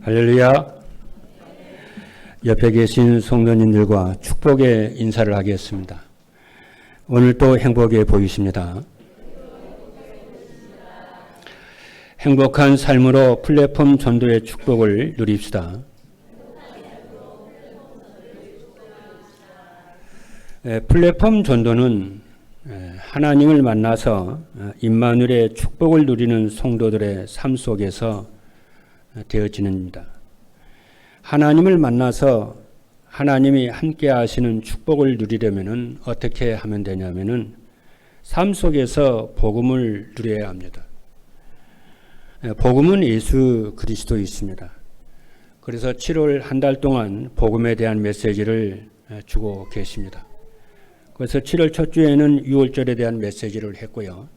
할렐루야. 옆에 계신 성도님들과 축복의 인사를 하겠습니다. 오늘도 행복해 보이십니다. 행복한 삶으로 플랫폼 전도의 축복을 누립시다. 플랫폼 전도는 하나님을 만나서 임마누엘의 축복을 누리는 성도들의 삶 속에서 되어지는 입니다. 하나님을 만나서 하나님이 함께 하시는 축복을 누리려면 어떻게 하면 되냐면은 삶 속에서 복음을 누려야 합니다. 복음은 예수 그리스도이십니다. 그래서 7월 한 달 동안 복음에 대한 메시지를 주고 계십니다. 그래서 7월 첫 주에는 6월절에 대한 메시지를 했고요.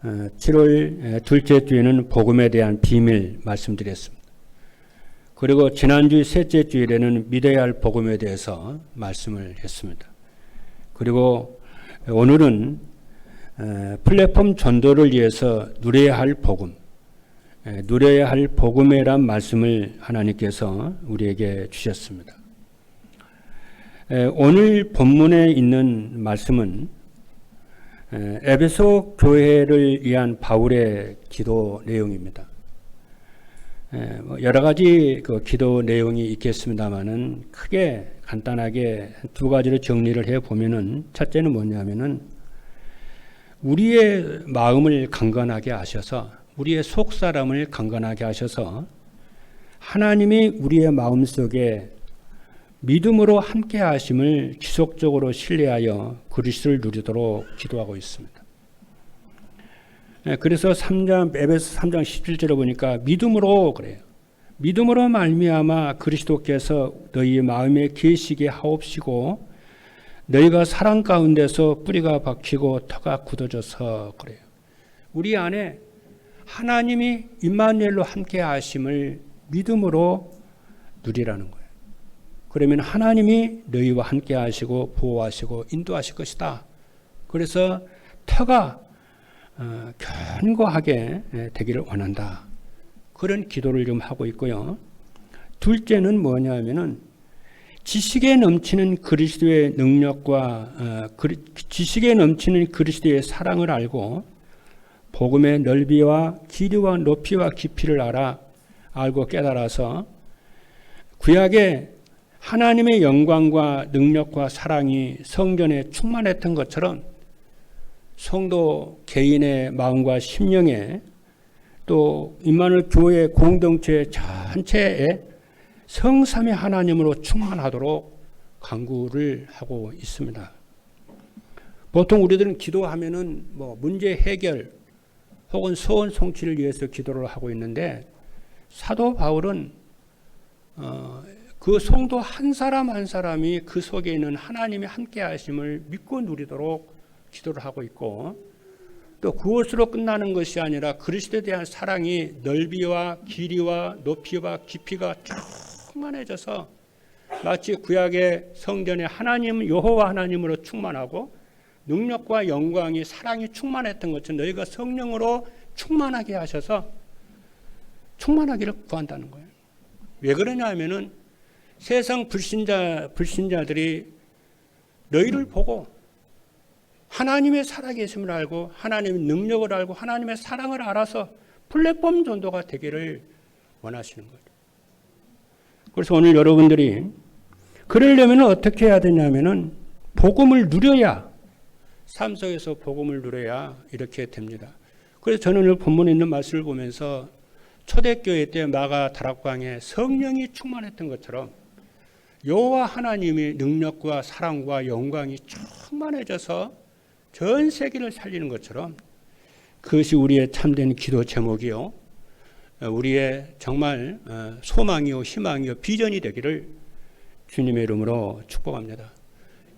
7월 둘째 주에는 복음에 대한 비밀 말씀드렸습니다. 그리고 지난주 셋째 주일에는 믿어야 할 복음에 대해서 말씀을 했습니다. 그리고 오늘은 플랫폼 전도를 위해서 누려야 할 복음, 누려야 할 복음이란 말씀을 하나님께서 우리에게 주셨습니다. 오늘 본문에 있는 말씀은 에베소 교회를 위한 바울의 기도 내용입니다. 여러 가지 그 기도 내용이 있겠습니다만은 크게 간단하게 두 가지로 정리를 해 보면은 첫째는 뭐냐면은 우리의 마음을 강건하게 하셔서 우리의 속 사람을 강건하게 하셔서 하나님이 우리의 마음 속에 믿음으로 함께 하심을 지속적으로 신뢰하여 그리스도를 누리도록 기도하고 있습니다. 그래서 에베소 3장 17절에 보니까 믿음으로 그래요. 믿음으로 말미암아 그리스도께서 너희 마음에 계시게 하옵시고 너희가 사랑 가운데서 뿌리가 박히고 터가 굳어져서 그래요. 우리 안에 하나님이 임마누엘로 함께 하심을 믿음으로 누리라는 거예요. 그러면 하나님이 너희와 함께 하시고 보호하시고 인도하실 것이다. 그래서 터가 견고하게 되기를 원한다. 그런 기도를 좀 하고 있고요. 둘째는 뭐냐면은 지식에 넘치는 그리스도의 능력과 지식에 넘치는 그리스도의 사랑을 알고 복음의 넓이와 길이와 높이와 깊이를 알고 깨달아서 구약의 하나님의 영광과 능력과 사랑이 성전에 충만했던 것처럼 성도 개인의 마음과 심령에 또 임마누엘 교회 공동체 전체에 성삼위 하나님으로 충만하도록 간구를 하고 있습니다. 보통 우리들은 기도하면은 문제 해결 혹은 소원 성취를 위해서 기도를 하고 있는데 사도 바울은 그 성도 한 사람 한 사람이 그 속에 있는 하나님이 함께 하심을 믿고 누리도록 기도를 하고 있고 또 그것으로 끝나는 것이 아니라 그리스도에 대한 사랑이 넓이와 길이와 높이와 깊이가 충만해져서 마치 구약의 성전에 하나님 여호와 하나님으로 충만하고 능력과 영광이 사랑이 충만했던 것처럼 너희가 성령으로 충만하게 하셔서 충만하기를 구한다는 거예요. 왜 그러냐 하면은 세상 불신자들이 너희를 보고 하나님의 살아계심을 알고 하나님의 능력을 알고 하나님의 사랑을 알아서 플랫폼 전도가 되기를 원하시는 거죠. 그래서 오늘 여러분들이 그러려면 어떻게 해야 되냐면은 복음을 누려야 삶 속에서 복음을 누려야 이렇게 됩니다. 그래서 저는 오늘 본문에 있는 말씀을 보면서 초대교회 때 마가 다락방에 성령이 충만했던 것처럼 여호와 하나님의 능력과 사랑과 영광이 충만해져서 전 세계를 살리는 것처럼 그것이 우리의 참된 기도 제목이요 우리의 정말 소망이요 희망이요 비전이 되기를 주님의 이름으로 축복합니다.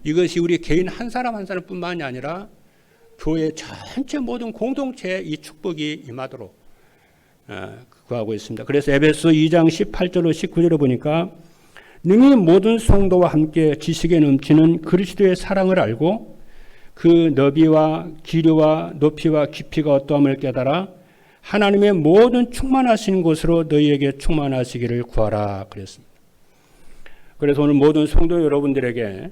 이것이 우리 개인 한 사람 한 사람뿐만이 아니라 교회 전체 모든 공동체에 이 축복이 임하도록 구하고 있습니다. 그래서 에베소 2장 18절로 19절을 보니까 능히 모든 성도와 함께 지식에 넘치는 그리스도의 사랑을 알고 그 너비와 길이와 높이와 깊이가 어떠함을 깨달아 하나님의 모든 충만하신 곳으로 너희에게 충만하시기를 구하라 그랬습니다. 그래서 오늘 모든 성도 여러분들에게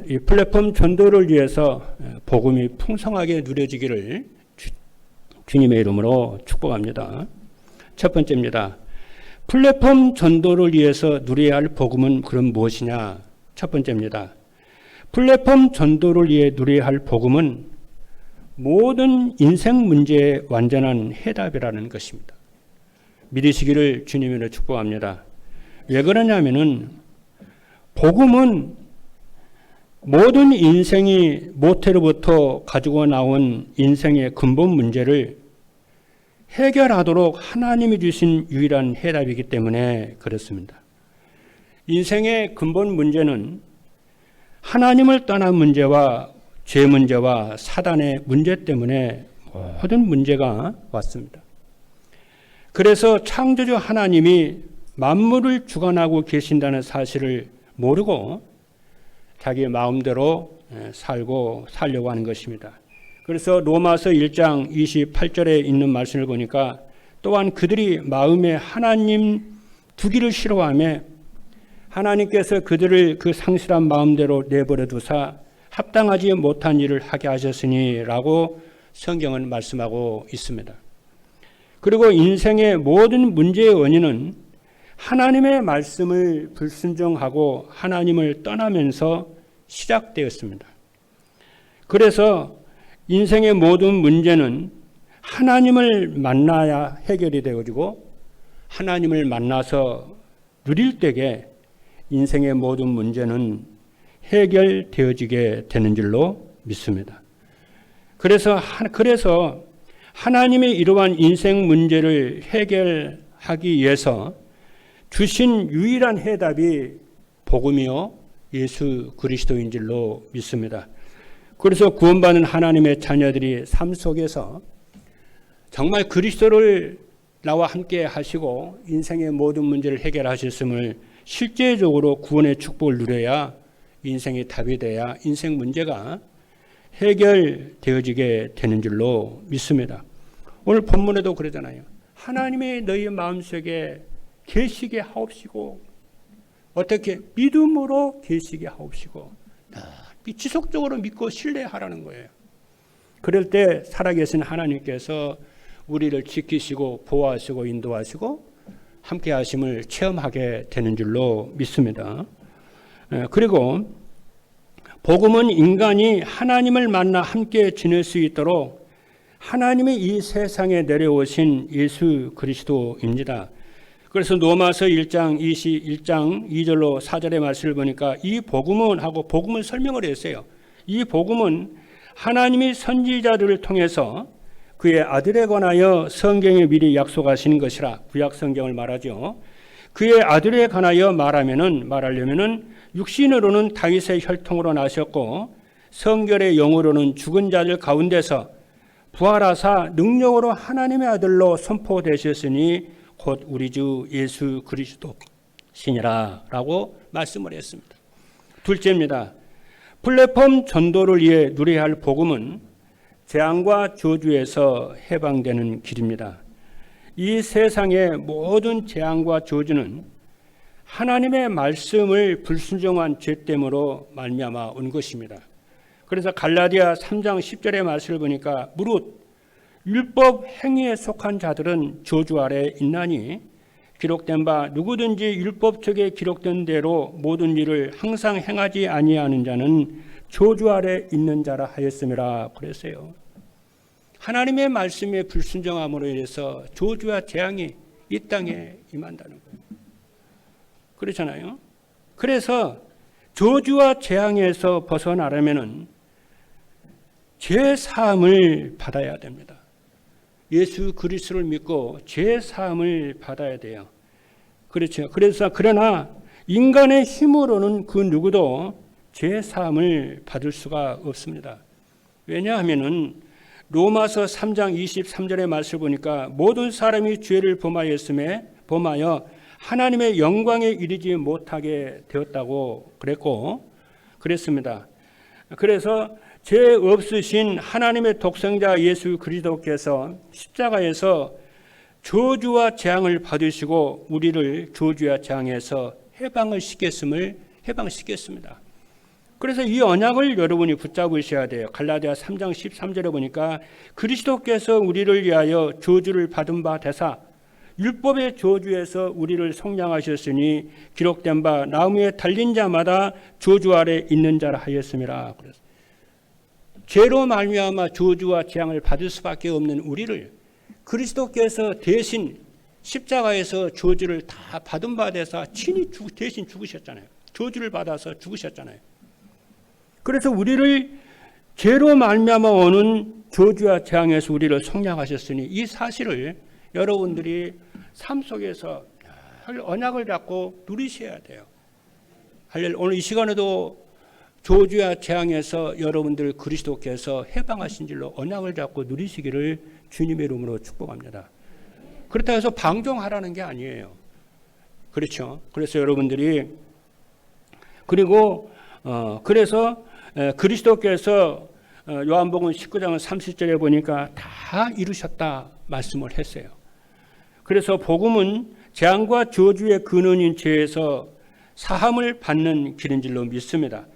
이 플랫폼 전도를 위해서 복음이 풍성하게 누려지기를 주님의 이름으로 축복합니다. 첫 번째입니다. 플랫폼 전도를 위해서 누려야 할 복음은 그럼 무엇이냐? 첫 번째입니다. 플랫폼 전도를 위해 누려야 할 복음은 모든 인생 문제의 완전한 해답이라는 것입니다. 믿으시기를 주님으로 축복합니다. 왜 그러냐면은 복음은 모든 인생이 모태로부터 가지고 나온 인생의 근본 문제를 해결하도록 하나님이 주신 유일한 해답이기 때문에 그렇습니다. 인생의 근본 문제는 하나님을 떠난 문제와 죄 문제와 사단의 문제 때문에 모든 문제가 왔습니다. 그래서 창조주 하나님이 만물을 주관하고 계신다는 사실을 모르고 자기의 마음대로 살려고 하는 것입니다. 그래서 로마서 1장 28절에 있는 말씀을 보니까 또한 그들이 마음에 하나님 두기를 싫어하며 하나님께서 그들을 그 상실한 마음대로 내버려 두사 합당하지 못한 일을 하게 하셨으니 라고 성경은 말씀하고 있습니다. 그리고 인생의 모든 문제의 원인은 하나님의 말씀을 불순종하고 하나님을 떠나면서 시작되었습니다. 그래서 인생의 모든 문제는 하나님을 만나야 해결이 되어지고 하나님을 만나서 누릴 때에 인생의 모든 문제는 해결되어지게 되는 줄로 믿습니다. 그래서 하나님의 이러한 인생 문제를 해결하기 위해서 주신 유일한 해답이 복음이요 예수 그리스도인 줄로 믿습니다. 그래서 구원받은 하나님의 자녀들이 삶 속에서 정말 그리스도를 나와 함께 하시고 인생의 모든 문제를 해결하셨음을 실제적으로 구원의 축복을 누려야 인생의 답이 돼야 인생 문제가 해결되어지게 되는 줄로 믿습니다. 오늘 본문에도 그러잖아요. 하나님의 너희 마음속에 계시게 하옵시고 어떻게 믿음으로 계시게 하옵시고 지속적으로 믿고 신뢰하라는 거예요. 그럴 때 살아계신 하나님께서 우리를 지키시고 보호하시고 인도하시고 함께 하심을 체험하게 되는 줄로 믿습니다. 그리고 복음은 인간이 하나님을 만나 함께 지낼 수 있도록 하나님이 이 세상에 내려오신 예수 그리스도입니다. 그래서 로마서 1장 2절로 4절의 말씀을 보니까 이 복음은 하고 복음을 설명을 했어요. 이 복음은 하나님이 선지자들을 통해서 그의 아들에 관하여 성경에 미리 약속하신 것이라 구약 성경을 말하죠. 그의 아들에 관하여 말하려면은 육신으로는 다윗의 혈통으로 나셨고 성결의 영으로는 죽은 자들 가운데서 부활하사 능력으로 하나님의 아들로 선포되셨으니 곧 우리 주 예수 그리스도시니라 라고 말씀을 했습니다. 둘째입니다. 플랫폼 전도를 위해 누려야 할 복음은 재앙과 저주에서 해방되는 길입니다. 이 세상의 모든 재앙과 저주는 하나님의 말씀을 불순종한 죄 때문으로 말미암아 온 것입니다. 그래서 갈라디아 3장 10절의 말씀을 보니까 무릇 율법 행위에 속한 자들은 저주 아래 있나니 기록된 바 누구든지 율법책에 기록된 대로 모든 일을 항상 행하지 아니하는 자는 저주 아래 있는 자라 하였음이라 그랬어요. 하나님의 말씀에 불순종함으로 인해서 저주와 재앙이 이 땅에 임한다는 거예요. 그렇잖아요. 그래서 저주와 재앙에서 벗어나려면은 죄 사함을 받아야 됩니다. 예수 그리스도를 믿고 죄 사함을 받아야 돼요. 그렇죠. 그러나 인간의 힘으로는 그 누구도 죄 사함을 받을 수가 없습니다. 왜냐하면은 로마서 3장 23절의 말씀을 보니까 모든 사람이 죄를 범하여 하나님의 영광에 이르지 못하게 되었다고 그랬습니다. 그래서 죄 없으신 하나님의 독생자 예수 그리스도께서 십자가에서 저주와 재앙을 받으시고 우리를 저주와 재앙에서 해방시켰습니다. 그래서 이 언약을 여러분이 붙잡으셔야 돼요. 갈라디아 3장 13절에 보니까 그리스도께서 우리를 위하여 저주를 받은 바 되사 율법의 저주에서 우리를 속량하셨으니 기록된 바 나무에 달린 자마다 저주 아래 있는 자라 하였습니다. 그래서 죄로 말미암아 저주와 재앙을 받을 수밖에 없는 우리를 그리스도께서 대신 십자가에서 저주를 다 받은 바 되사 친히 대신 죽으셨잖아요. 저주를 받아서 죽으셨잖아요. 그래서 우리를 죄로 말미암아 오는 저주와 재앙에서 우리를 속량하셨으니 이 사실을 여러분들이 삶 속에서 언약을 잡고 누리셔야 돼요. 오늘 이 시간에도 저주와 재앙에서 여러분들 그리스도께서 해방하신 줄로 언약을 잡고 누리시기를 주님의 이름으로 축복합니다. 그렇다고 해서 방종하라는 게 아니에요. 그렇죠. 그래서 여러분들이 그래서 그리스도께서 요한복음 19장 30절에 보니까 다 이루셨다 말씀을 했어요. 그래서 복음은 재앙과 저주의 근원인 죄에서 사함을 받는 길인 줄로 믿습니다.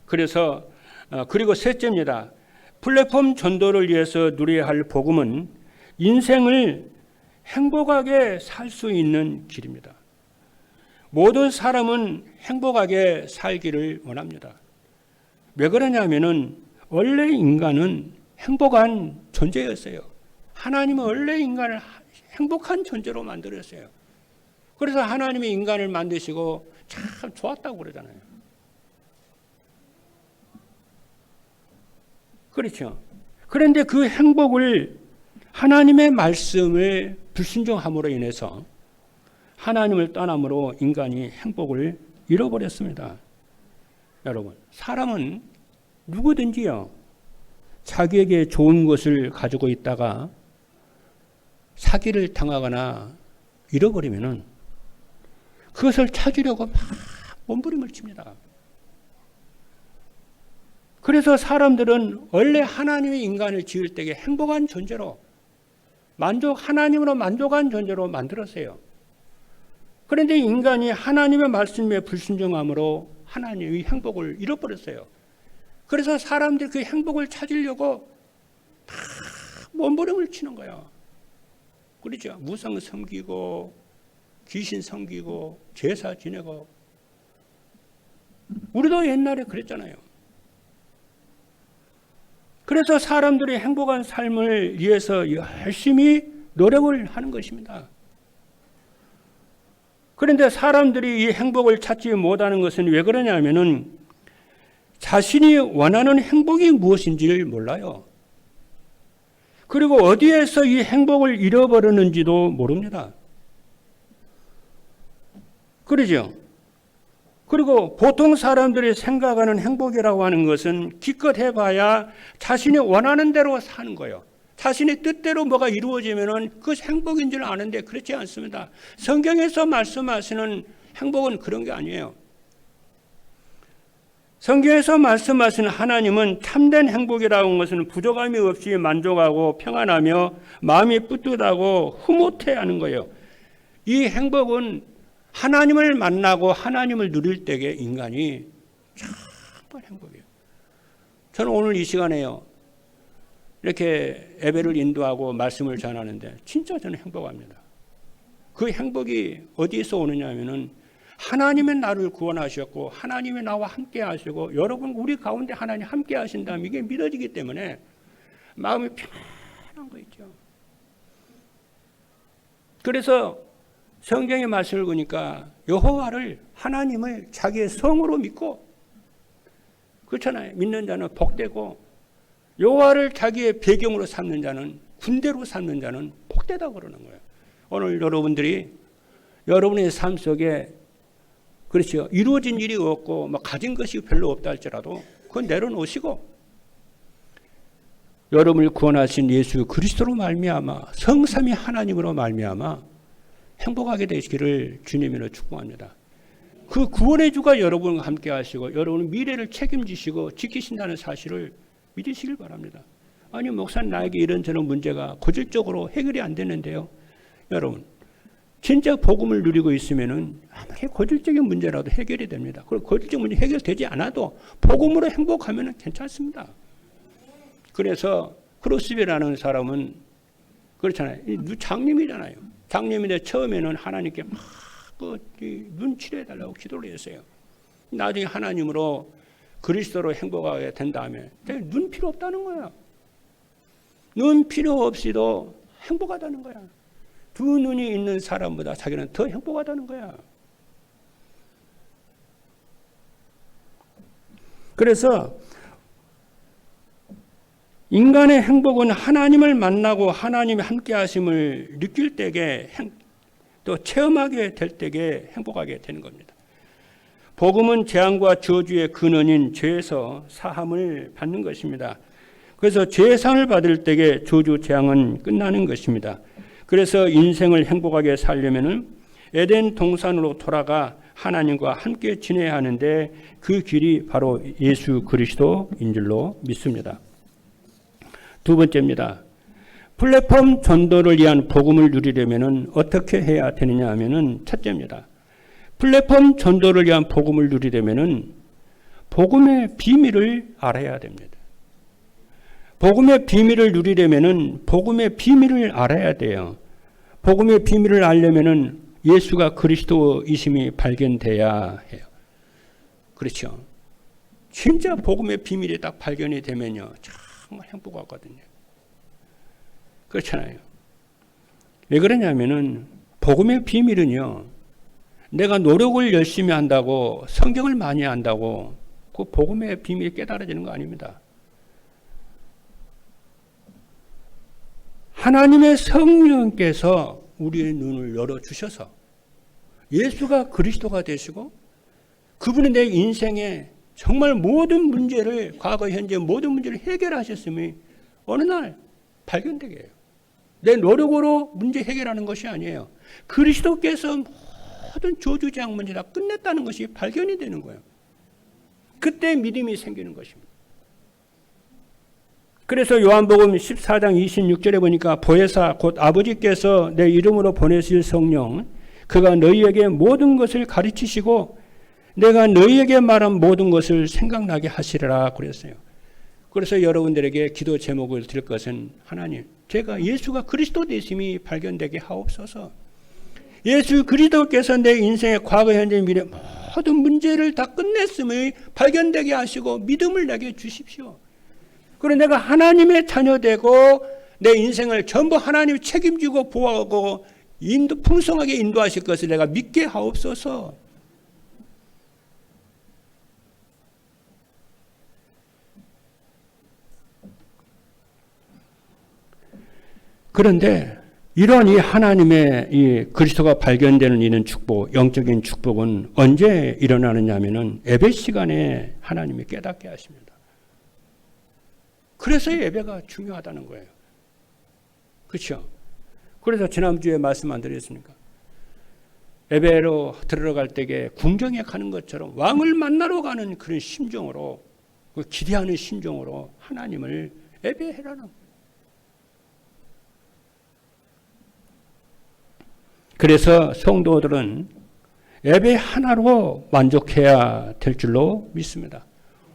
그래서 그리고 셋째입니다. 플랫폼 전도를 위해서 누려야 할 복음은 인생을 행복하게 살 수 있는 길입니다. 모든 사람은 행복하게 살기를 원합니다. 왜 그러냐면은 원래 인간은 행복한 존재였어요. 하나님은 원래 인간을 행복한 존재로 만들었어요. 그래서 하나님이 인간을 만드시고 참 좋았다고 그러잖아요. 그렇죠. 그런데 그 행복을 하나님의 말씀을 불순종함으로 인해서 하나님을 떠남으로 인간이 행복을 잃어버렸습니다. 여러분, 사람은 누구든지요, 자기에게 좋은 것을 가지고 있다가 사기를 당하거나 잃어버리면은 그것을 찾으려고 막 몸부림을 칩니다. 그래서 사람들은 원래 하나님이 인간을 지을 때에 행복한 존재로 하나님으로 만족한 존재로 만들었어요. 그런데 인간이 하나님의 말씀에 불순종함으로 하나님의 행복을 잃어버렸어요. 그래서 사람들이 그 행복을 찾으려고 다 몸부림을 치는 거예요. 그렇죠? 무상 섬기고 귀신 섬기고 제사 지내고. 우리도 옛날에 그랬잖아요. 그래서 사람들이 행복한 삶을 위해서 열심히 노력을 하는 것입니다. 그런데 사람들이 이 행복을 찾지 못하는 것은 왜 그러냐면은 자신이 원하는 행복이 무엇인지를 몰라요. 그리고 어디에서 이 행복을 잃어버렸는지도 모릅니다. 그러죠? 그리고 보통 사람들이 생각하는 행복이라고 하는 것은 기껏 해봐야 자신이 원하는 대로 사는 거예요. 자신의 뜻대로 뭐가 이루어지면은 그 행복인 줄 아는데 그렇지 않습니다. 성경에서 말씀하시는 행복은 그런 게 아니에요. 성경에서 말씀하시는 하나님은 참된 행복이라고 하는 것은 부족함이 없이 만족하고 평안하며 마음이 뿌듯하고 흐뭇해하는 거예요. 이 행복은 하나님을 만나고 하나님을 누릴 때에 인간이 정말 행복해요. 저는 오늘 이 시간에요, 이렇게 예배를 인도하고 말씀을 전하는데 진짜 저는 행복합니다. 그 행복이 어디에서 오느냐 하면은 하나님은 나를 구원하셨고 하나님이 나와 함께 하시고 여러분 우리 가운데 하나님 함께 하신다면 이게 믿어지기 때문에 마음이 편안한 거 있죠. 그래서 성경의 말씀을 보니까 여호와를, 하나님을 자기의 성으로 믿고, 그렇잖아요. 믿는 자는 복되고 여호와를 자기의 배경으로 삼는 자는, 군대로 삼는 자는 복되다 그러는 거예요. 오늘 여러분들이 여러분의 삶 속에 그렇죠, 이루어진 일이 없고 가진 것이 별로 없다 할지라도 그건 내려놓으시고 여러분을 구원하신 예수 그리스도로 말미암아 성삼위 하나님으로 말미암아 행복하게 되시기를 주님으로 축복합니다. 그 구원의 주가 여러분과 함께 하시고 여러분의 미래를 책임지시고 지키신다는 사실을 믿으시길 바랍니다. 아니 목사님 나에게 이런저런 문제가 고질적으로 해결이 안 되는데요. 여러분 진짜 복음을 누리고 있으면은 아무리 고질적인 문제라도 해결이 됩니다. 그리고 고질적인 문제 해결되지 않아도 복음으로 행복하면은 괜찮습니다. 그래서 크로스비라는 사람은 그렇잖아요. 장님이잖아요. 장님인데 처음에는 하나님께 막 눈 치료해달라고 기도를 했어요. 나중에 하나님으로 그리스도로 행복하게 된 다음에 눈 필요 없다는 거야. 눈 필요 없이도 행복하다는 거야. 두 눈이 있는 사람보다 자기는 더 행복하다는 거야. 그래서 인간의 행복은 하나님을 만나고 하나님의 함께 하심을 느낄 때에 또 체험하게 될 때에 행복하게 되는 겁니다. 복음은 재앙과 저주의 근원인 죄에서 사함을 받는 것입니다. 그래서 죄상을 받을 때에 저주 재앙은 끝나는 것입니다. 그래서 인생을 행복하게 살려면은 에덴 동산으로 돌아가 하나님과 함께 지내야 하는데 그 길이 바로 예수 그리스도인 줄로 믿습니다. 두 번째입니다. 플랫폼 전도를 위한 복음을 누리려면은 어떻게 해야 되느냐 하면은 첫째입니다. 플랫폼 전도를 위한 복음을 누리려면은 복음의 비밀을 알아야 됩니다. 복음의 비밀을 누리려면은 복음의 비밀을 알아야 돼요. 복음의 비밀을 알려면은 예수가 그리스도이심이 발견돼야 해요. 그렇죠. 진짜 복음의 비밀이 딱 발견이 되면요, 정말 행복하거든요. 그렇잖아요. 왜 그러냐면은 복음의 비밀은요, 내가 노력을 열심히 한다고 성경을 많이 한다고 그 복음의 비밀이 깨달아지는 거 아닙니다. 하나님의 성령께서 우리의 눈을 열어주셔서 예수가 그리스도가 되시고 그분이 내 인생에 정말 모든 문제를 과거 현재 모든 문제를 해결하셨음이 어느 날 발견되게 해요. 내 노력으로 문제 해결하는 것이 아니에요. 그리스도께서 모든 저주재앙 문제 다 끝냈다는 것이 발견이 되는 거예요. 그때 믿음이 생기는 것입니다. 그래서 요한복음 14장 26절에 보니까 보혜사 곧 아버지께서 내 이름으로 보내실 성령 그가 너희에게 모든 것을 가르치시고 내가 너희에게 말한 모든 것을 생각나게 하시리라 그랬어요. 그래서 여러분들에게 기도 제목을 드릴 것은 하나님, 제가 예수가 그리스도 되심이 발견되게 하옵소서. 예수 그리스도께서 내 인생의 과거, 현재, 미래 모든 문제를 다 끝냈음을 발견되게 하시고 믿음을 내게 주십시오. 그리고 내가 하나님의 자녀되고 내 인생을 전부 하나님이 책임지고 보호하고 풍성하게 인도하실 것을 내가 믿게 하옵소서. 그런데 이런 이 하나님의 이 그리스도가 발견되는 이런 축복, 영적인 축복은 언제 일어나느냐 하면은 예배 시간에 하나님이 깨닫게 하십니다. 그래서 예배가 중요하다는 거예요. 그렇죠? 그래서 지난주에 말씀 안 드렸습니까? 예배로 들어갈 때에 궁정에 가는 것처럼 왕을 만나러 가는 그런 심정으로, 기대하는 심정으로 하나님을 예배해라는 거예요. 그래서 성도들은 예배 하나로 만족해야 될 줄로 믿습니다.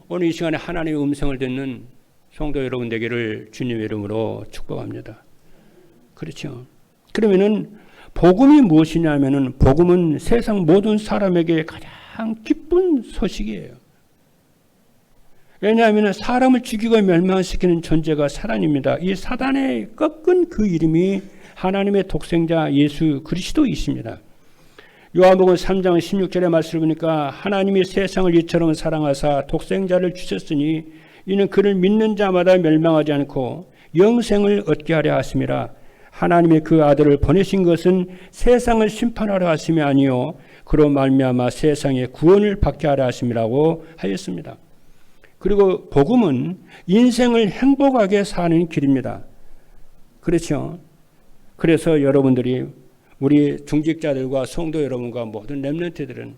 오늘 이 시간에 하나님의 음성을 듣는 성도 여러분 되기를 주님의 이름으로 축복합니다. 그렇죠. 그러면은 복음이 무엇이냐면은 복음은 세상 모든 사람에게 가장 기쁜 소식이에요. 왜냐하면 사람을 죽이고 멸망시키는 존재가 사단입니다. 이 사단의 꺾은 그 이름이 하나님의 독생자 예수 그리스도이십니다. 요한복음 3장 16절의 말씀을 보니까 하나님이 세상을 이처럼 사랑하사 독생자를 주셨으니 이는 그를 믿는 자마다 멸망하지 않고 영생을 얻게 하려 하심이라. 하나님의 그 아들을 보내신 것은 세상을 심판하려 하심이 아니요 그로 말미암아 세상의 구원을 받게 하려 하심이라고 하였습니다. 그리고 복음은 인생을 행복하게 사는 길입니다. 그렇죠? 그래서 여러분들이 우리 중직자들과 성도 여러분과 모든 렘넌트들은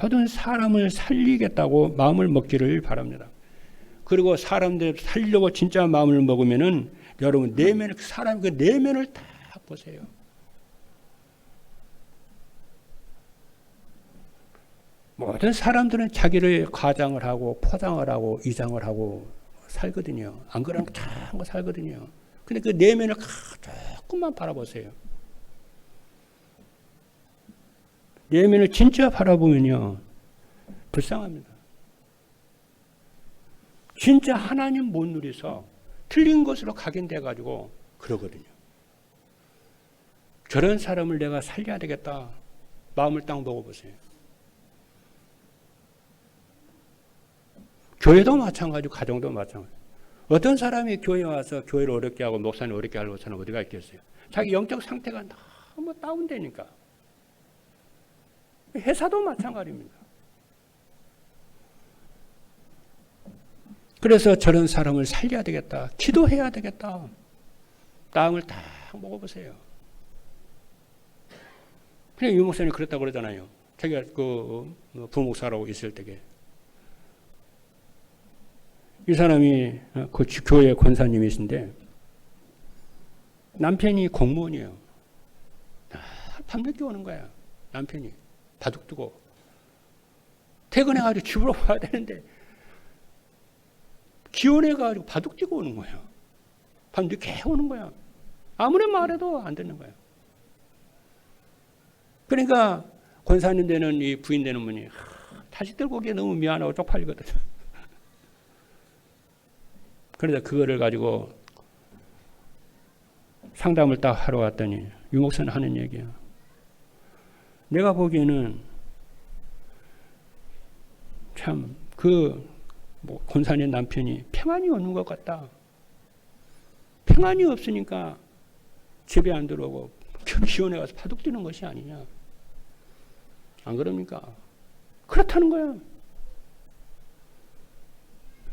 모든 사람을 살리겠다고 마음을 먹기를 바랍니다. 그리고 사람들 살려고 진짜 마음을 먹으면은 여러분 내면을 사람 그 내면을 다 보세요. 모든 사람들은 자기를 과장을 하고 포장을 하고 이장을 하고 살거든요. 안 그러면 참 살거든요. 근데 그 내면을 조금만 바라보세요. 내면을 진짜 바라보면요. 불쌍합니다. 진짜 하나님 못 누려서 틀린 것으로 각인돼가지고 그러거든요. 저런 사람을 내가 살려야 되겠다. 마음을 딱 먹어보세요. 교회도 마찬가지고 가정도 마찬가지고. 어떤 사람이 교회에 와서 교회를 어렵게 하고 목사님 어렵게 하려고 사람 어디가 있겠어요. 자기 영적 상태가 너무 다운되니까. 회사도 마찬가지입니다. 그래서 저런 사람을 살려야 되겠다. 기도해야 되겠다. 땅을 딱 먹어보세요. 그냥 유 목사님이 그랬다고 그러잖아요. 자기가 그 부목사라고 있을 때에. 이 사람이 그 교회 권사님이신데 남편이 공무원이에요. 밤늦게 오는 거야. 남편이 바둑 두고 퇴근해가지고 집으로 와야 되는데 기온해가지고 바둑 뛰고 오는 거예요. 밤늦게 오는 거야. 아무리 말해도 안 듣는 거예요. 그러니까 권사님 되는 이 부인 되는 분이 자식들 보기에 너무 미안하고 쪽팔리거든요. 그래서 그거를 가지고 상담을 딱 하러 왔더니 유 목사는 하는 얘기야. 내가 보기에는 참 권사님 남편이 평안이 없는 것 같다. 평안이 없으니까 집에 안 들어오고 기온에 가서 바둑 뛰는 것이 아니냐. 안 그럽니까? 그렇다는 거야.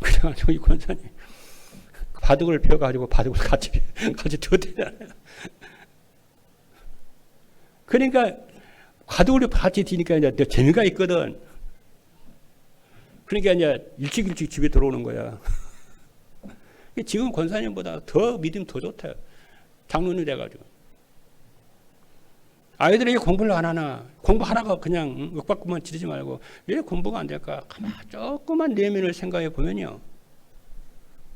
그래가지고 이 권사님 바둑을 배워가지고 바둑을 같이 뛰어대잖아요. 그러니까 바둑을 같이 뛰니까 이제 재미가 있거든. 그러니까 이제 일찍 집에 들어오는 거야. 지금 권사님보다 더 믿음 더 좋다. 장로님 돼가지고. 아이들에게 공부를 안 하나, 공부하라고 그냥 윽박구만 지르지 말고 왜 공부가 안 될까? 가만 조금만 내면을 생각해 보면요.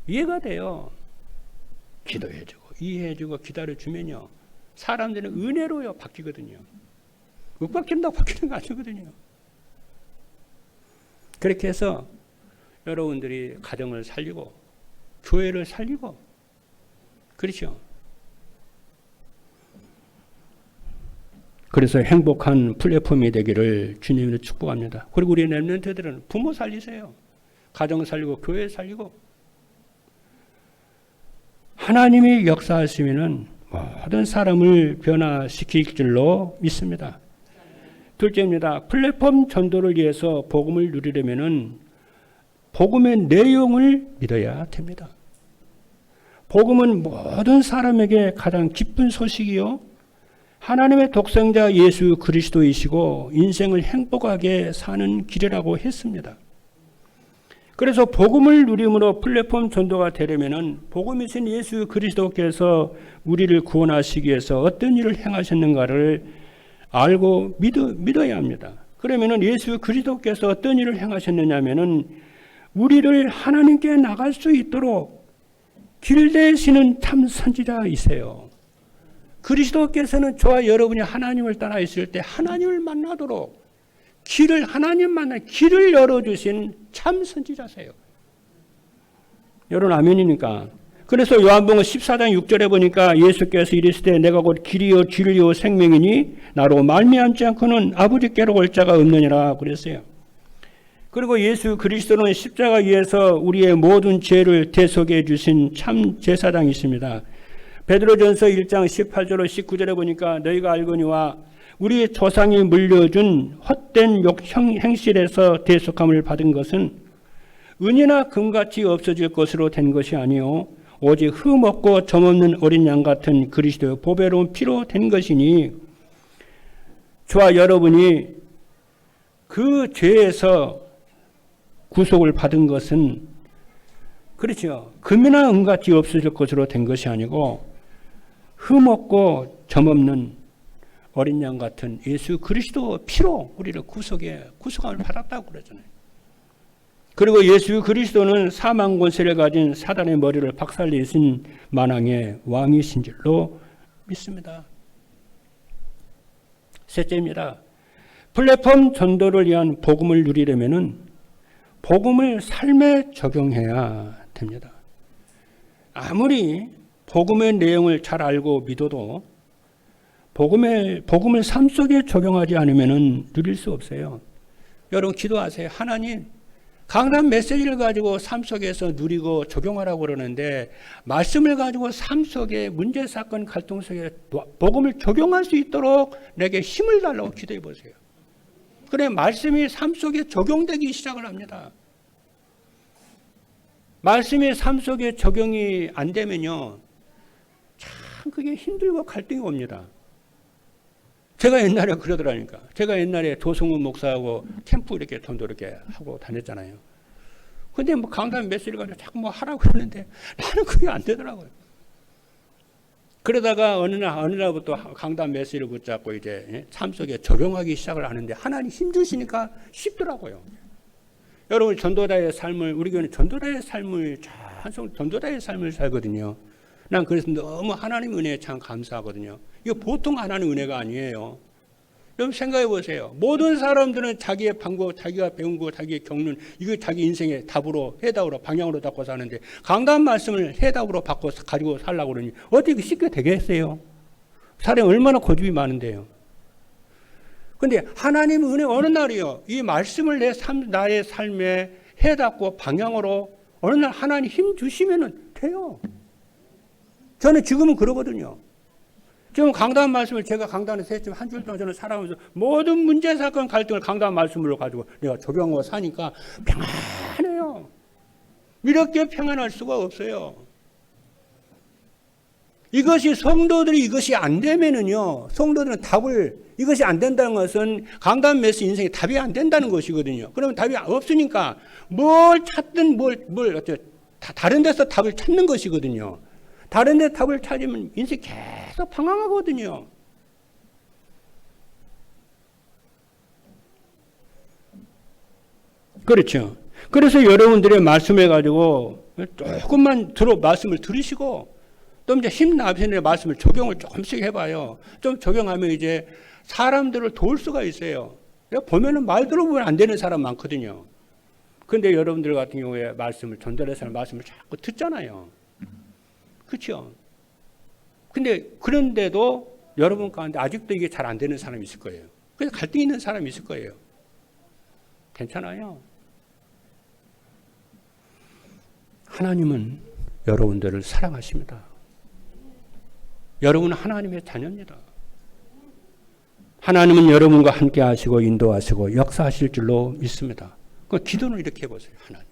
이해가 돼요. 기도해주고 이해해주고 기다려주면요. 사람들은 은혜로요 바뀌거든요. 윽박진다고 바뀌는 거 아니거든요. 그렇게 해서 여러분들이 가정을 살리고 교회를 살리고 그렇죠. 그래서 행복한 플랫폼이 되기를 주님으로 축복합니다. 그리고 우리 렘넌트들은 부모 살리세요. 가정 살리고 교회 살리고 하나님이 역사하시면은 모든 사람을 변화시킬 줄로 믿습니다. 둘째입니다. 플랫폼 전도를 위해서 복음을 누리려면은 복음의 내용을 믿어야 됩니다. 복음은 모든 사람에게 가장 기쁜 소식이요. 하나님의 독생자 예수 그리스도이시고 인생을 행복하게 사는 길이라고 했습니다. 그래서 복음을 누림으로 플랫폼 전도가 되려면은 복음이신 예수 그리스도께서 우리를 구원하시기 위해서 어떤 일을 행하셨는가를 알고 믿어야 합니다. 그러면은 예수 그리스도께서 어떤 일을 행하셨느냐면은 우리를 하나님께 나갈 수 있도록 길 대시는 참 선지자이세요. 그리스도께서는 저와 여러분이 하나님을 따라 있을 때 하나님을 만나도록 하나님 만나 길을 열어주신 참 선지자세요. 여러분 아멘이니까. 그래서 요한복음 14장 6절에 보니까 예수께서 이르시되 내가 곧 길이요 진리요 생명이니 나로 말미암지 않고는 아버지께로 올 자가 없느니라 그랬어요. 그리고 예수 그리스도는 십자가 위에서 우리의 모든 죄를 대속해 주신 참 제사장이십니다. 베드로전서 1장 18절로 19절에 보니까 너희가 알거니와 우리 조상이 물려준 헛된 행실에서 대속함을 받은 것은 은이나 금같이 없어질 것으로 된 것이 아니요 오직 흠없고 점없는 어린 양 같은 그리스도의 보배로운 피로 된 것이니 저와 여러분이 그 죄에서 구속을 받은 것은 그렇죠. 금이나 은같이 없어질 것으로 된 것이 아니고 흠없고 점없는 어린 양 같은 예수 그리스도 피로 우리를 구속함을 받았다고 그러잖아요. 그리고 예수 그리스도는 사망 권세를 가진 사단의 머리를 박살내신 만왕의 왕이신 줄로 믿습니다. 셋째입니다. 플랫폼 전도를 위한 복음을 누리려면은 복음을 삶에 적용해야 됩니다. 아무리 복음의 내용을 잘 알고 믿어도 복음을 삶 속에 적용하지 않으면 누릴 수 없어요. 여러분 기도하세요. 하나님, 강단 메시지를 가지고 삶 속에서 누리고 적용하라고 그러는데 말씀을 가지고 삶 속에 문제, 사건, 갈등 속에 복음을 적용할 수 있도록 내게 힘을 달라고 기도해 보세요. 그래 말씀이 삶 속에 적용되기 시작을 합니다. 말씀이 삶 속에 적용이 안 되면요, 참 그게 힘들고 갈등이 옵니다. 제가 옛날에 그러더라니까. 제가 옛날에 도성훈 목사하고 캠프 이렇게 돈도 이렇게 하고 다녔잖아요. 근데 뭐 강단 메시지를 가지고 자꾸 뭐 하라고 그러는데 나는 그게 안 되더라고요. 그러다가 어느 날부터 강단 메시지를 붙잡고 이제 삶 속에 적용하기 시작을 하는데 하나님 힘 주시니까 쉽더라고요. 여러분 전도자의 삶을, 우리 교회는 전도자의 삶을 전도자의 삶을 살거든요. 난 그래서 너무 하나님 은혜에 참 감사하거든요. 이거 보통 하나님 은혜가 아니에요. 여러분 생각해 보세요. 모든 사람들은 자기의 방법, 자기가 배운 거, 자기의 겪는 이거 자기 인생의 답으로, 해답으로, 방향으로 잡고 사는데 강단 말씀을 해답으로 바꿔 가지고 살라고 그러니 어떻게 쉽게 되겠어요? 사람이 얼마나 고집이 많은데요. 근데 하나님 은혜 어느 날이요, 이 말씀을 나의 삶에 해답고 방향으로 어느 날 하나님 힘 주시면 돼요. 저는 지금은 그러거든요. 지금 강단 말씀을 제가 강단에서 했지만 한 줄 동안 저는 살아가면서 모든 문제, 사건, 갈등을 강단 말씀으로 가지고 내가 적용하고 사니까 평안해요. 이렇게 평안할 수가 없어요. 이것이 성도들이 이것이 안 되면은요, 성도들은 이것이 안 된다는 것은 강단 메시지 인생에 답이 안 된다는 것이거든요. 그러면 답이 없으니까 뭘 찾든 다른 데서 답을 찾는 것이거든요. 다른 데 답을 찾으면 인생이 계속 방황하거든요. 그렇죠. 그래서 여러분들의 말씀을 가지고 조금만 말씀을 들으시고 또 이제 힘나시는 말씀을 적용을 조금씩 해봐요. 좀 적용하면 이제 사람들을 도울 수가 있어요. 보면은 말 들어보면 안 되는 사람 많거든요. 그런데 여러분들 같은 경우에 전달해서 말씀을 자꾸 듣잖아요. 그렇죠? 근데 그런데도 여러분 가운데 아직도 이게 잘 안 되는 사람이 있을 거예요. 그래서 갈등이 있는 사람이 있을 거예요. 괜찮아요. 하나님은 여러분들을 사랑하십니다. 여러분은 하나님의 자녀입니다. 하나님은 여러분과 함께 하시고 인도하시고 역사하실 줄로 믿습니다. 그 기도는 이렇게 해보세요. 하나님,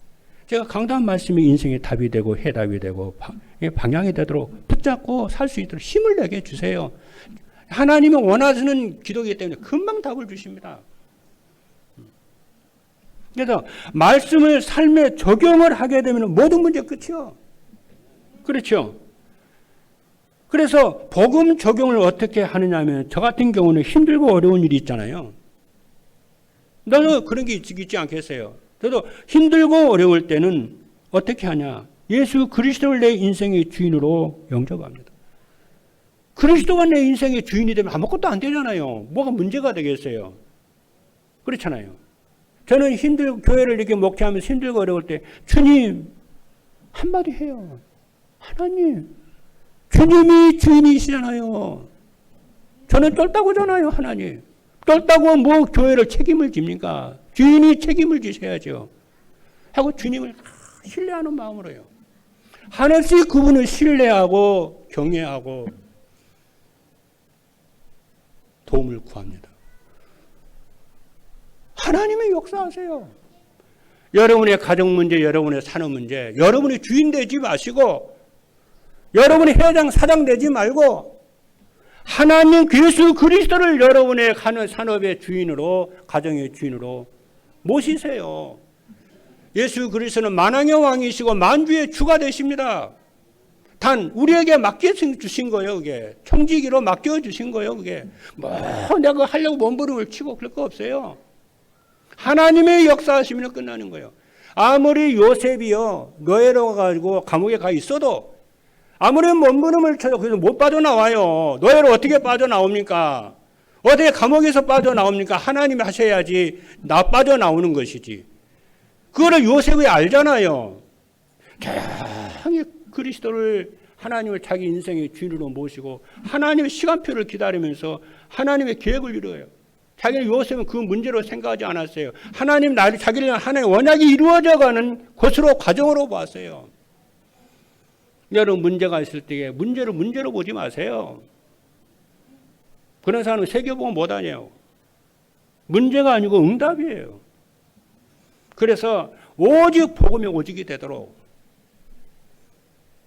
제가 강단 말씀이 인생의 답이 되고 해답이 되고 방향이 되도록 붙잡고 살 수 있도록 힘을 내게 주세요. 하나님은 원하시는 기도이기 때문에 금방 답을 주십니다. 그래서 말씀을 삶에 적용을 하게 되면 모든 문제 끝이요. 그렇죠. 그래서 복음 적용을 어떻게 하느냐 하면 저 같은 경우는 힘들고 어려운 일이 있잖아요. 나도 그런 게 있지 않겠어요? 저도 힘들고 어려울 때는 어떻게 하냐? 예수 그리스도를 내 인생의 주인으로 영접합니다. 그리스도가 내 인생의 주인이 되면 아무것도 안 되잖아요. 뭐가 문제가 되겠어요? 그렇잖아요. 저는 교회를 이렇게 목회하면서 힘들고 어려울 때 주님 한마디 해요. 하나님, 주님이 주인이시잖아요. 저는 쫄다고잖아요. 하나님. 쫄다고 뭐 교회를 책임을 집니까? 주인이 책임을 지셔야죠. 하고 주님을 신뢰하는 마음으로요. 한없이 그분을 신뢰하고 경외하고 도움을 구합니다. 하나님의 역사하세요. 여러분의 가정 문제, 여러분의 산업 문제, 여러분이 주인 되지 마시고 여러분이 회장, 사장 되지 말고 하나님 예수 그리스도를 여러분의 산업의 주인으로, 가정의 주인으로 모시세요. 예수 그리스도는 만왕의 왕이시고 만주의 주가 되십니다. 단 우리에게 맡겨 주신 거예요. 그게 총지기로 맡겨 주신 거예요. 그게 뭐 내가 하려고 몸부림을 치고 그럴 거 없어요. 하나님의 역사하시면 끝나는 거예요. 아무리 요셉이요 노예로 가지고 감옥에 가 있어도 아무리 몸부림을 쳐도 그래서 못 빠져나와요. 노예로 어떻게 빠져나옵니까? 어떻게 감옥에서 빠져나옵니까? 하나님이 하셔야지 나 빠져나오는 것이지. 그거를 요셉이 알잖아요. 다양히 그리스도를 하나님을 자기 인생의 주인으로 모시고 하나님의 시간표를 기다리면서 하나님의 계획을 이루어요. 자기는 요셉은 그 문제로 생각하지 않았어요. 하나님 나를 자기를 하나님의 원약이 이루어져가는 곳으로 과정으로 봤어요. 여러분 문제가 있을 때 문제로 보지 마세요. 그런 사람은 세계복음 못하네요. 문제가 아니고 응답이에요. 그래서 오직 복음이 오직이 되도록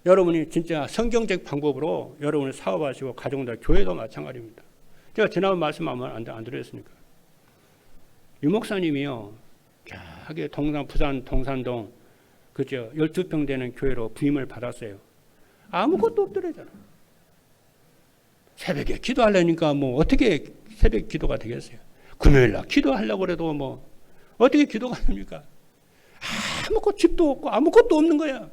여러분이 진짜 성경적 방법으로 여러분을 사업하시고 가정들, 교회도 마찬가지입니다. 제가 지난번 말씀 안 드렸습니까? 유 목사님이요, 저기 부산 동산동 그죠 12평 되는 교회로 부임을 받았어요. 아무것도 없더래잖아요. 새벽에 기도하려니까 뭐 어떻게 새벽 기도가 되겠어요? 금요일날 기도하려고 해도 뭐 어떻게 기도가 됩니까? 아무것도 집도 없고 아무것도 없는 거야.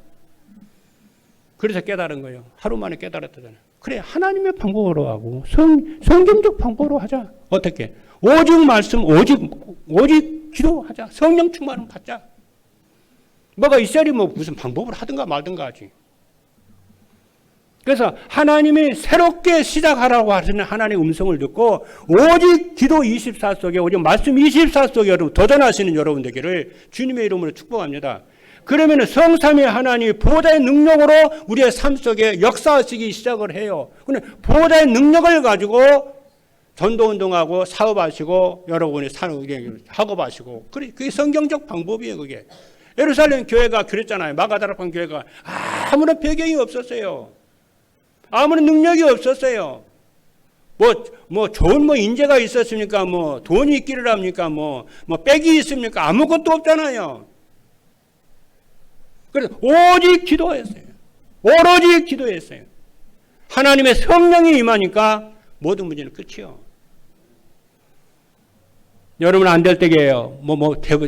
그래서 깨달은 거예요. 하루 만에 깨달았다잖아요. 그래 하나님의 방법으로 하고 성경적 방법으로 하자. 어떻게? 오직 말씀 오직 기도하자. 성령 충만을 받자. 뭐가 있어야지 뭐 무슨 방법을 하든가 말든가 하지. 그래서 하나님이 새롭게 시작하라고 하시는 하나님의 음성을 듣고 오직 기도 24 속에 오직 말씀 24 속에 여러분 도전하시는 여러분 되기를 주님의 이름으로 축복합니다. 그러면 성삼위 하나님이 보호자의 능력으로 우리의 삶 속에 역사하시기 시작을 해요. 근데 보호자의 능력을 가지고 전도운동하고 사업하시고 여러분이 학업하시고 그게 성경적 방법이에요. 그게 예루살렘 교회가 그랬잖아요. 마가다락방 교회가 아무런 배경이 없었어요. 아무런 능력이 없었어요. 뭐 좋은 인재가 있었습니까? 뭐 돈이 있기를 합니까? 뭐 빽이 있습니까? 아무것도 없잖아요. 그래서 오직 기도했어요. 오로지 기도했어요. 하나님의 성령이 임하니까 모든 문제는 끝이요. 여러분 안 될 때게요.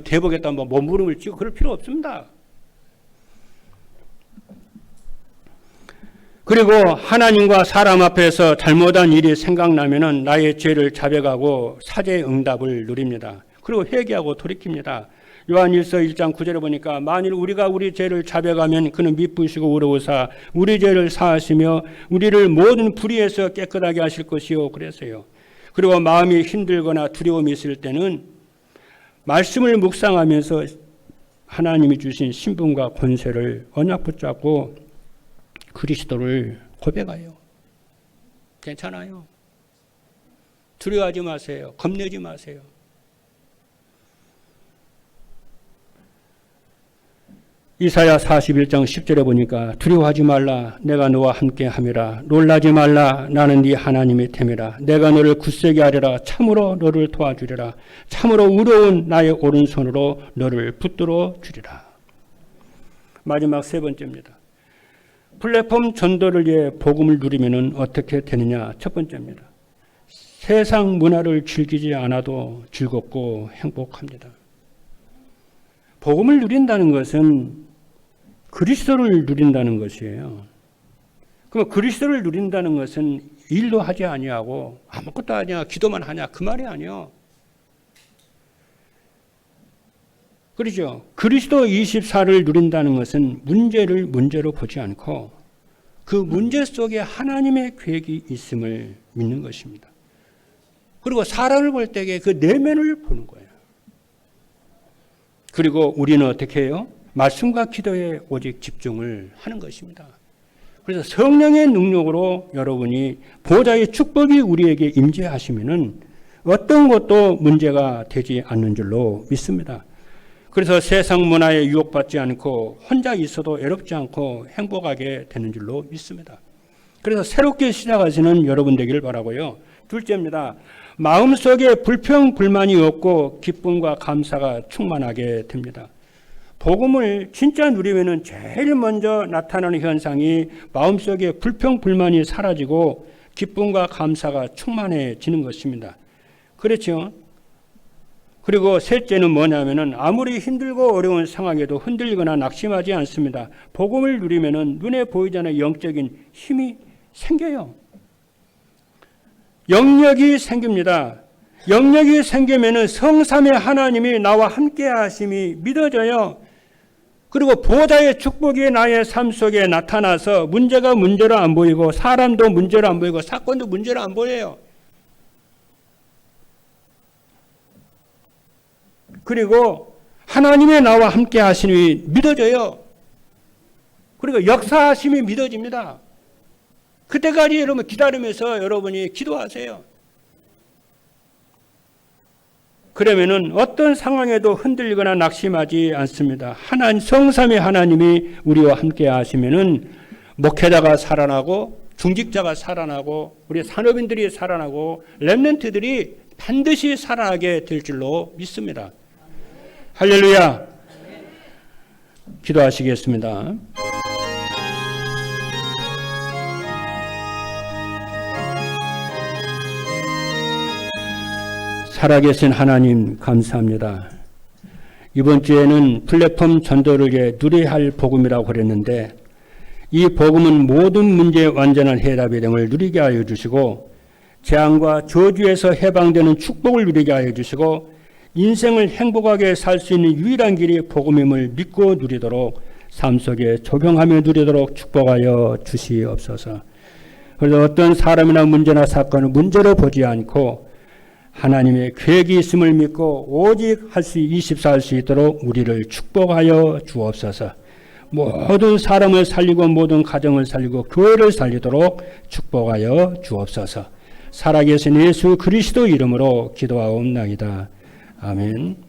대보겠다 몸부림을 치고 그럴 필요 없습니다. 그리고 하나님과 사람 앞에서 잘못한 일이 생각나면은 나의 죄를 자백하고 사죄의 응답을 누립니다. 그리고 회개하고 돌이킵니다. 요한일서 1장 9절에 보니까 만일 우리가 우리 죄를 자백하면 그는 미쁘시고 의로우사 우리 죄를 사하시며 우리를 모든 불의에서 깨끗하게 하실 것이요 그랬어요. 그리고 마음이 힘들거나 두려움이 있을 때는 말씀을 묵상하면서 하나님이 주신 신분과 권세를 언약 붙잡고 그리스도를 고백해요. 괜찮아요. 두려워하지 마세요. 겁내지 마세요. 이사야 41장 10절에 보니까 두려워하지 말라 내가 너와 함께 함이라 놀라지 말라 나는 네 하나님의 템이라 내가 너를 굳세게 하리라 참으로 너를 도와주리라 참으로 의로운 나의 오른손으로 너를 붙들어 주리라. 마지막 세 번째입니다. 플랫폼 전도를 위해 복음을 누리면 어떻게 되느냐. 첫 번째입니다. 세상 문화를 즐기지 않아도 즐겁고 행복합니다. 복음을 누린다는 것은 그리스도를 누린다는 것이에요. 그럼 그리스도를 누린다는 것은 일도 하지 아니하고 아무것도 하냐 기도만 하냐 그 말이 아니요. 그렇죠. 그리스도 24를 누린다는 것은 문제를 문제로 보지 않고 그 문제 속에 하나님의 계획이 있음을 믿는 것입니다. 그리고 사람을 볼 때에 그 내면을 보는 거예요. 그리고 우리는 어떻게 해요? 말씀과 기도에 오직 집중을 하는 것입니다. 그래서 성령의 능력으로 여러분이 보호자의 축복이 우리에게 임재하시면은 어떤 것도 문제가 되지 않는 줄로 믿습니다. 그래서 세상 문화에 유혹받지 않고 혼자 있어도 외롭지 않고 행복하게 되는 줄로 믿습니다. 그래서 새롭게 시작하시는 여러분 되기를 바라고요. 둘째입니다. 마음속에 불평, 불만이 없고 기쁨과 감사가 충만하게 됩니다. 복음을 진짜 누리면은 제일 먼저 나타나는 현상이 마음속에 불평, 불만이 사라지고 기쁨과 감사가 충만해지는 것입니다. 그렇죠? 그리고 셋째는 뭐냐면은 아무리 힘들고 어려운 상황에도 흔들리거나 낙심하지 않습니다. 복음을 누리면은 눈에 보이지 않는 영적인 힘이 생겨요. 영역이 생깁니다. 영역이 생기면은 성삼의 하나님이 나와 함께 하심이 믿어져요. 그리고 보좌의 축복이 나의 삶 속에 나타나서 문제가 문제로 안 보이고 사람도 문제로 안 보이고 사건도 문제로 안 보여요. 그리고 하나님의 나와 함께 하심이 믿어져요. 그리고 역사하심이 믿어집니다. 그때까지 여러분 기다리면서 여러분이 기도하세요. 그러면은 어떤 상황에도 흔들리거나 낙심하지 않습니다. 하나님, 성삼의 하나님이 우리와 함께 하시면은 목회자가 살아나고 중직자가 살아나고 우리 산업인들이 살아나고 렘넌트들이 반드시 살아나게 될 줄로 믿습니다. 할렐루야. 기도하시겠습니다. 살아계신 하나님 감사합니다. 이번 주에는 플랫폼 전도를 누려야 복음이라고 그랬는데 이 복음은 모든 문제의 완전한 해답이 됨을 누리게 하여 주시고 재앙과 저주에서 해방되는 축복을 누리게 하여 주시고 인생을 행복하게 살 수 있는 유일한 길이 복음임을 믿고 누리도록 삶 속에 적용하며 누리도록 축복하여 주시옵소서. 그래서 어떤 사람이나 문제나 사건을 문제로 보지 않고 하나님의 계획이 있음을 믿고 오직 24 할 수 있도록 우리를 축복하여 주옵소서. 모든 사람을 살리고 모든 가정을 살리고 교회를 살리도록 축복하여 주옵소서. 살아계신 예수 그리스도 이름으로 기도하옵나이다. 아멘.